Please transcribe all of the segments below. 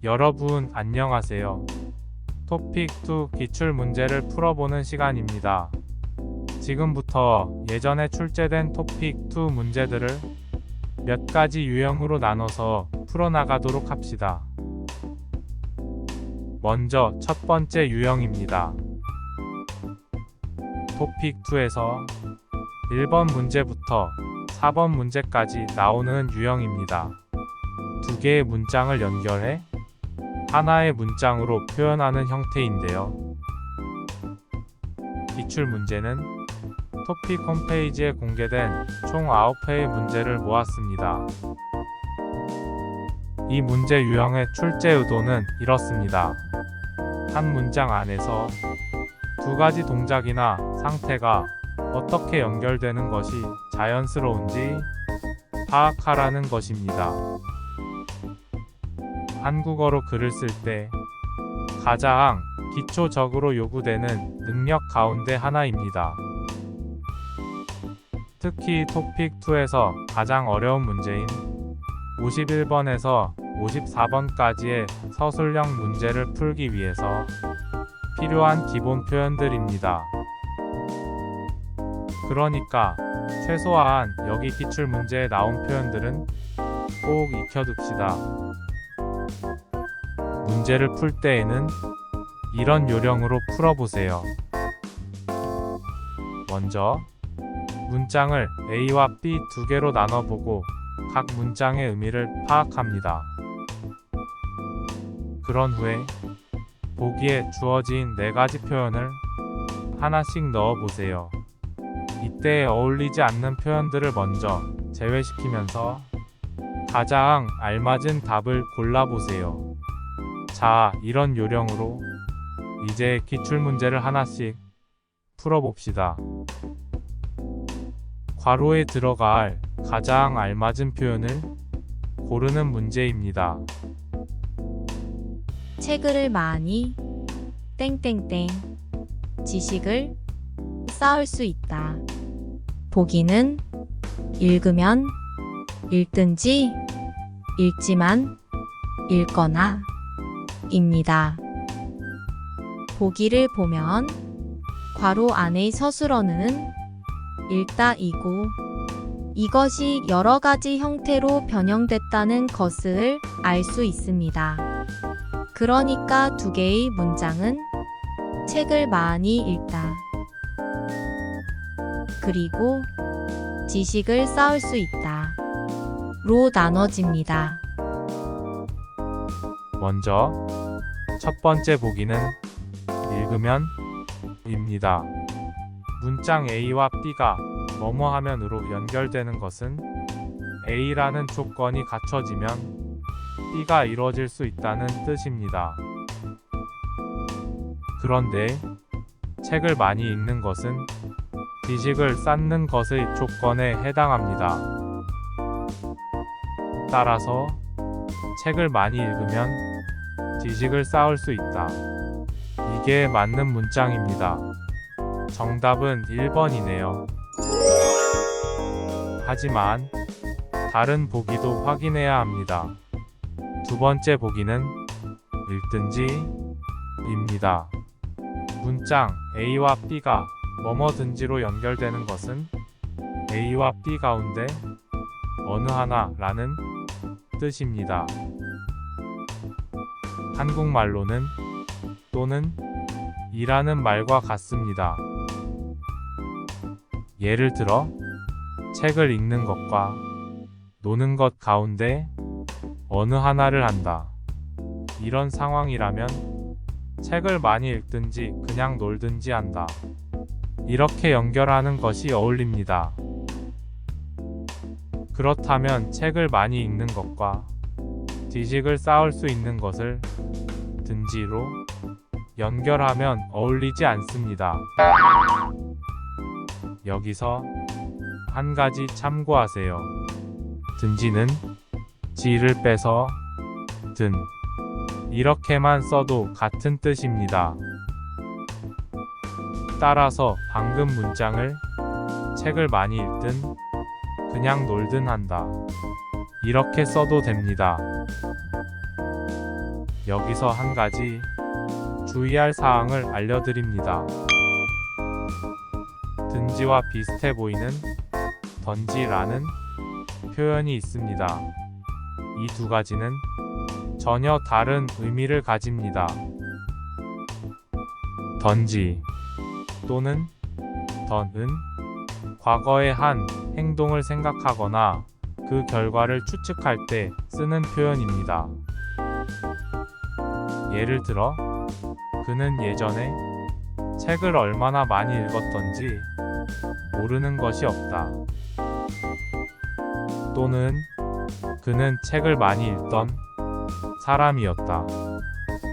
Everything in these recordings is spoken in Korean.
여러분 안녕하세요. 토픽 2 기출 문제를 풀어보는 시간입니다. 지금부터 예전에 출제된 토픽 2 문제들을 몇 가지 유형으로 나눠서 풀어나가도록 합시다. 먼저 첫 번째 유형입니다. 토픽 2에서 1번 문제부터 4번 문제까지 나오는 유형입니다. 두 개의 문장을 연결해 하나의 문장으로 표현하는 형태인데요. 기출 문제는 토픽 홈페이지에 공개된 총 9회의 문제를 모았습니다. 이 문제 유형의 출제 의도는 이렇습니다. 한 문장 안에서 두 가지 동작이나 상태가 어떻게 연결되는 것이 자연스러운지 파악하라는 것입니다. 한국어로 글을 쓸 때 가장 기초적으로 요구되는 능력 가운데 하나입니다. 특히 토픽 2에서 가장 어려운 문제인 51번에서 54번까지의 서술형 문제를 풀기 위해서 필요한 기본 표현들입니다. 그러니까 최소한 여기 기출 문제에 나온 표현들은 꼭 익혀둡시다. 문제를 풀 때에는 이런 요령으로 풀어보세요. 먼저 문장을 A와 B 두 개로 나눠보고 각 문장의 의미를 파악합니다. 그런 후에 보기에 주어진 네 가지 표현을 하나씩 넣어보세요. 이때 어울리지 않는 표현들을 먼저 제외시키면서 가장 알맞은 답을 골라보세요. 자, 이런 요령으로 이제 기출문제를 하나씩 풀어봅시다. 괄호에 들어갈 가장 알맞은 표현을 고르는 문제입니다. 책을 많이 땡땡땡 지식을 쌓을 수 있다. 보기는 읽으면 읽든지 읽지만 읽거나 입니다. 보기를 보면 괄호 안의 서술어는 읽다이고 이것이 여러 가지 형태로 변형됐다는 것을 알 수 있습니다. 그러니까 두 개의 문장은 책을 많이 읽다. 그리고 지식을 쌓을 수 있다. 로 나눠집니다. 먼저 첫 번째 보기는 읽으면 입니다. 문장 A와 B가 뭐뭐 하면으로 연결되는 것은 A라는 조건이 갖춰지면 B가 이루어질 수 있다는 뜻입니다. 그런데 책을 많이 읽는 것은 지식을 쌓는 것의 조건에 해당합니다. 따라서 책을 많이 읽으면 지식을 쌓을 수 있다. 이게 맞는 문장입니다. 정답은 1번이네요. 하지만 다른 보기도 확인해야 합니다. 두 번째 보기는 읽든지 입니다. 문장 A와 B가 뭐뭐든지로 연결되는 것은 A와 B 가운데 어느 하나라는 뜻입니다. 한국말로는 또는 이라는 말과 같습니다. 예를 들어 책을 읽는 것과 노는 것 가운데 어느 하나를 한다. 이런 상황이라면 책을 많이 읽든지 그냥 놀든지 한다. 이렇게 연결하는 것이 어울립니다. 그렇다면 책을 많이 읽는 것과 지식을 쌓을 수 있는 것을 든지로 연결하면 어울리지 않습니다. 여기서 한 가지 참고하세요. 든지는 지를 빼서 든 이렇게만 써도 같은 뜻입니다. 따라서 방금 문장을 책을 많이 읽든 그냥 놀든 한다. 이렇게 써도 됩니다. 여기서 한 가지 주의할 사항을 알려드립니다. 든지와 비슷해 보이는 던지라는 표현이 있습니다. 이 두 가지는 전혀 다른 의미를 가집니다. 던지 또는 던은 과거의 한 행동을 생각하거나 그 결과를 추측할 때 쓰는 표현입니다. 예를 들어, 그는 예전에 책을 얼마나 많이 읽었던지 모르는 것이 없다. 또는 그는 책을 많이 읽던 사람이었다.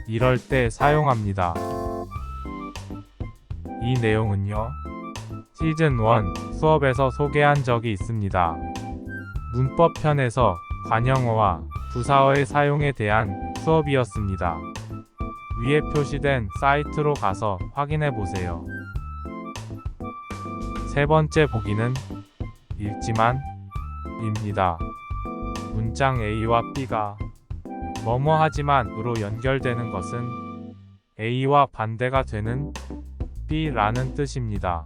이럴 때 사용합니다. 이 내용은요, 시즌 1 수업에서 소개한 적이 있습니다. 문법 편에서 관형어와 부사어의 사용에 대한 수업이었습니다. 위에 표시된 사이트로 가서 확인해 보세요. 세 번째 보기는 읽지만 입니다. 문장 A와 B가 뭐뭐 하지만으로 연결되는 것은 A와 반대가 되는 B라는 뜻입니다.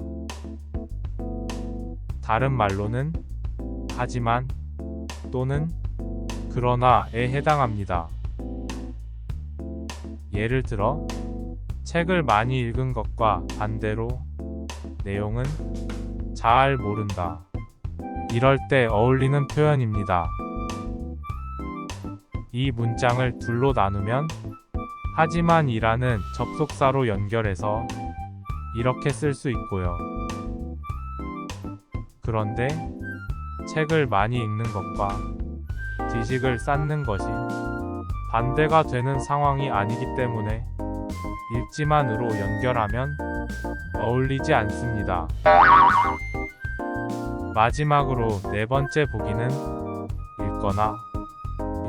다른 말로는 하지만 또는 그러나에 해당합니다. 예를 들어, 책을 많이 읽은 것과 반대로 내용은 잘 모른다. 이럴 때 어울리는 표현입니다. 이 문장을 둘로 나누면 하지만이라는 접속사로 연결해서 이렇게 쓸 수 있고요. 그런데 책을 많이 읽는 것과 지식을 쌓는 것이 반대가 되는 상황이 아니기 때문에 읽지만으로 연결하면 어울리지 않습니다. 마지막으로 네 번째 보기는 읽거나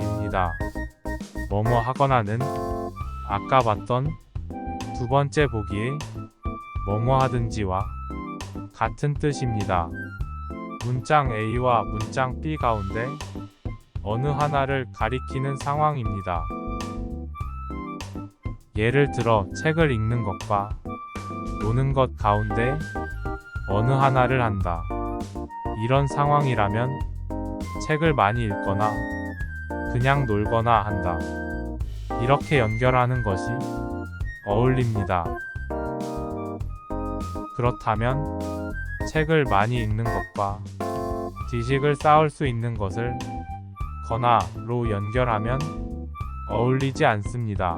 입니다. 뭐뭐 하거나는 아까 봤던 두 번째 보기의 뭐뭐 하든지와 같은 뜻입니다. 문장 A와 문장 B 가운데 어느 하나를 가리키는 상황입니다. 예를 들어, 책을 읽는 것과 노는 것 가운데 어느 하나를 한다. 이런 상황이라면 책을 많이 읽거나 그냥 놀거나 한다. 이렇게 연결하는 것이 어울립니다. 그렇다면 책을 많이 읽는 것과 지식을 쌓을 수 있는 것을 거나로 연결하면 어울리지 않습니다.